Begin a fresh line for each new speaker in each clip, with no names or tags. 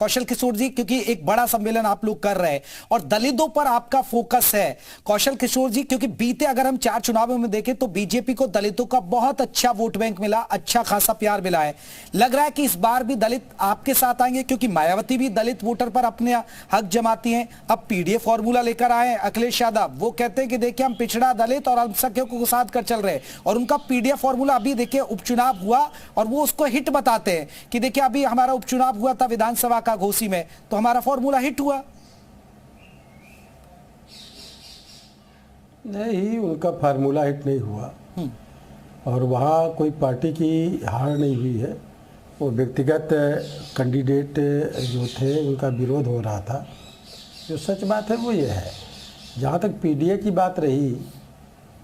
कौशल किशोर जी, क्योंकि एक बड़ा सम्मेलन आप लोग कर रहे हैं और दलितों पर आपका फोकस है। कौशल किशोर जी, क्योंकि बीते अगर हम 4 चुनावों में देखें तो बीजेपी को दलितों का बहुत अच्छा वोट बैंक मिला, अच्छा खासा प्यार मिला है। लग रहा है कि इस बार भी दलित आपके साथ आएंगे, क्योंकि मायावती भी दलित वोटर पर अपने हक जमाती हैं। अब पीडीए फॉर्मूला लेकर आए अखिलेश यादव, वो कहते हैं कि देखिए हम पिछड़ा, दलित और अल्पसंख्यकों को साथ कर चल रहे हैं, और उनका पीडीए फॉर्मूला अभी देखिए उपचुनाव हुआ और वो उसको हिट बताते हैं कि देखिए अभी हमारा उपचुनाव हुआ था विधानसभा का घोसी में, तो हमारा फॉर्मूला हिट हुआ।
नहीं, उनका फार्मूला हिट नहीं हुआ और वहाँ कोई पार्टी की हार नहीं हुई है। वो व्यक्तिगत कैंडिडेट जो थे उनका विरोध हो रहा था। जो सच बात है वो ये है, जहाँ तक पीडीए की बात रही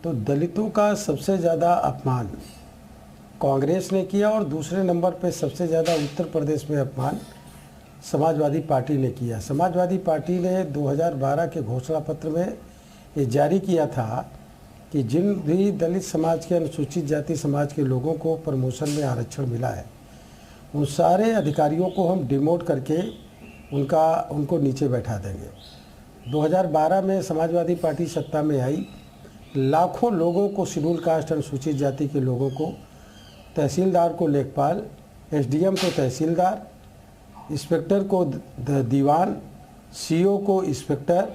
तो दलितों का सबसे ज़्यादा अपमान कांग्रेस ने किया और दूसरे नंबर पे सबसे ज़्यादा उत्तर प्रदेश में अपमान समाजवादी पार्टी ने किया। समाजवादी पार्टी ने 2012 के घोषणा पत्र में ये जारी किया था कि जिन भी दलित समाज के अनुसूचित जाति समाज के लोगों को प्रमोशन में आरक्षण मिला है उन सारे अधिकारियों को हम डिमोट करके उनको नीचे बैठा देंगे। 2012 में समाजवादी पार्टी सत्ता में आई, लाखों लोगों को शेड्यूल कास्ट अनुसूचित जाति के लोगों को, तहसीलदार को लेखपाल, एसडीएम को तहसीलदार, इंस्पेक्टर को दीवान, सीओ को इंस्पेक्टर,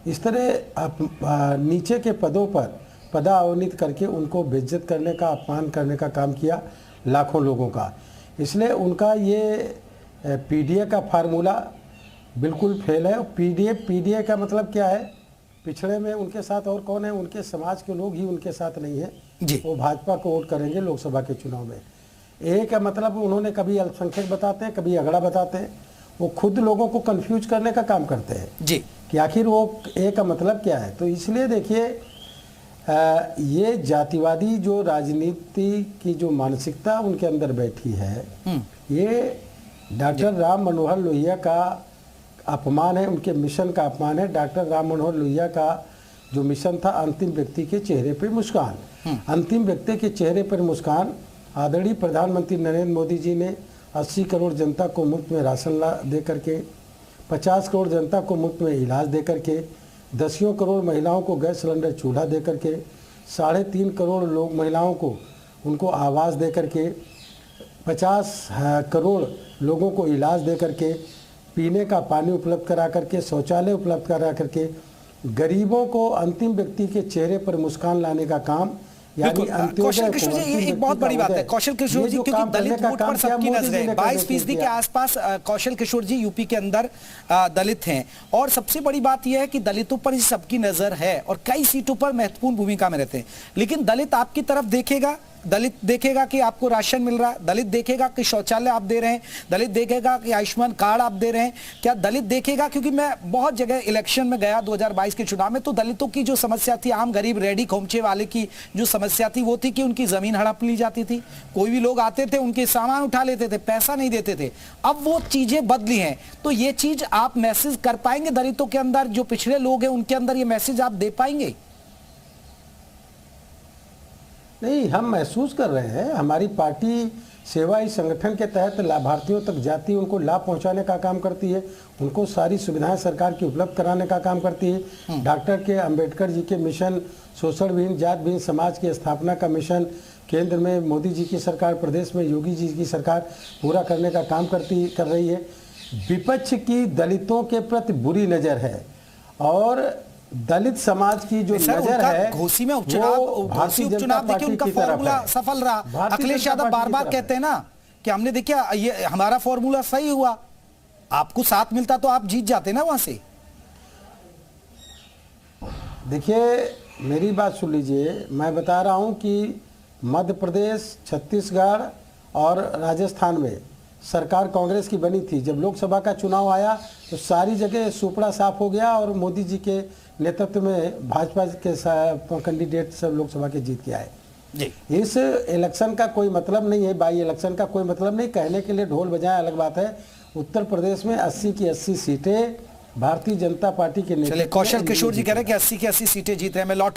इस तरह नीचे के पदों पर पदावनति करके उनको बेइज्जत करने का, अपमान करने का काम किया लाखों लोगों का। इसलिए उनका ये पीडीए का फार्मूला बिल्कुल फेल है। पीडीए का मतलब क्या है? पिछड़े में उनके साथ और कौन है? उनके समाज के लोग ही उनके साथ नहीं है जी। वो भाजपा को वोट करेंगे लोकसभा के चुनाव में। ए का मतलब उन्होंने कभी अल्पसंख्यक बताते हैं, कभी अगड़ा बताते हैं। वो खुद लोगों को कंफ्यूज करने का काम करते हैं जी कि आखिर वो ए का मतलब क्या है। तो इसलिए देखिए, ये जातिवादी जो राजनीति की जो मानसिकता उनके अंदर बैठी है, ये डॉक्टर राम मनोहर लोहिया का अपमान है, उनके मिशन का अपमान है। डॉक्टर राम मनोहर लोहिया का जो मिशन था, अंतिम व्यक्ति के चेहरे पर मुस्कान, अंतिम व्यक्ति के चेहरे पर मुस्कान। आदरणीय प्रधानमंत्री नरेंद्र मोदी जी ने 80 करोड़ जनता को मुफ्त में राशन दे करके, 50 करोड़ जनता को मुफ्त में इलाज दे करके, 10 करोड़ महिलाओं को गैस सिलेंडर चूल्हा दे करके, 3.5 करोड़ लोग महिलाओं को उनको आवास दे करके, 50 करोड़ लोगों को इलाज दे करके, पीने का पानी उपलब्ध करा करके, शौचालय उपलब्ध करा करके, गरीबों को अंतिम व्यक्ति के चेहरे पर मुस्कान लाने का काम, यानी
कौशल किशोर जी, ये एक बहुत बड़ी बात है कौशल किशोर जी, क्योंकि दलित वोट पर सबकी नजर है। 22% के आसपास कौशल किशोर जी यूपी के अंदर दलित हैं, और सबसे बड़ी बात यह है कि दलितों पर ही सबकी नजर है और कई सीटों पर महत्वपूर्ण भूमिका में रहते हैं। लेकिन दलित आपकी तरफ देखेगा, दलित देखेगा कि आपको राशन मिल रहा है, दलित देखेगा कि शौचालय आप दे रहे हैं, दलित देखेगा कि आयुष्मान कार्ड आप दे रहे हैं, क्या दलित देखेगा? क्योंकि मैं बहुत जगह इलेक्शन में गया 2022 के चुनाव में, तो दलितों की जो समस्या थी, आम गरीब रेडी खोमचे वाले की जो समस्या थी वो थी कि उनकी जमीन हड़प ली जाती थी। कोई भी लोग आते थे, उनके सामान उठा लेते थे, पैसा नहीं देते थे। अब वो चीजें बदली हैं, तो ये चीज आप मैसेज कर पाएंगे दलितों के अंदर, जो पिछड़े लोग हैं उनके अंदर ये मैसेज आप दे पाएंगे?
नहीं, हम महसूस कर रहे हैं। हमारी पार्टी सेवाई संगठन के तहत लाभार्थियों तक जाती, उनको लाभ पहुंचाने का काम करती है, उनको सारी सुविधाएं सरकार की उपलब्ध कराने का काम करती है। डॉक्टर के अंबेडकर जी के मिशन, शोषणविहीन जातविहीन समाज की स्थापना का मिशन केंद्र में मोदी जी की सरकार, प्रदेश में योगी जी की सरकार पूरा करने का काम कर रही है। विपक्ष की दलितों के प्रति बुरी नज़र है और दलित समाज की जो नजर है,
घोसी में उपचुनाव देखिए उनका फॉर्मूला सफल रहा। अखिलेश यादव बार बार कहते हैं ना कि हमने देखिए ये हमारा फॉर्मूला सही हुआ, आपको साथ मिलता तो आप जीत जाते ना वहां से।
देखिए, मेरी बात सुन लीजिए, मैं बता रहा हूं कि मध्य प्रदेश, छत्तीसगढ़ और राजस्थान में सरकार कांग्रेस की बनी थी। जब लोकसभा का चुनाव आया तो सारी जगह सुपड़ा साफ हो गया और मोदी जी के नेतृत्व में भाजपा के कैंडिडेट सब लोकसभा के जीत के आए जी। इस इलेक्शन का कोई मतलब नहीं है, बाई इलेक्शन का कोई मतलब नहीं। कहने के लिए ढोल बजाएं अलग बात है। उत्तर प्रदेश में 80 की 80 सीटें भारतीय जनता पार्टी के नेतृत्व में।
कौशल किशोर जी कह रहे हैं कि 80 की 80 सीटें जीत रहे हैं। मैं लौट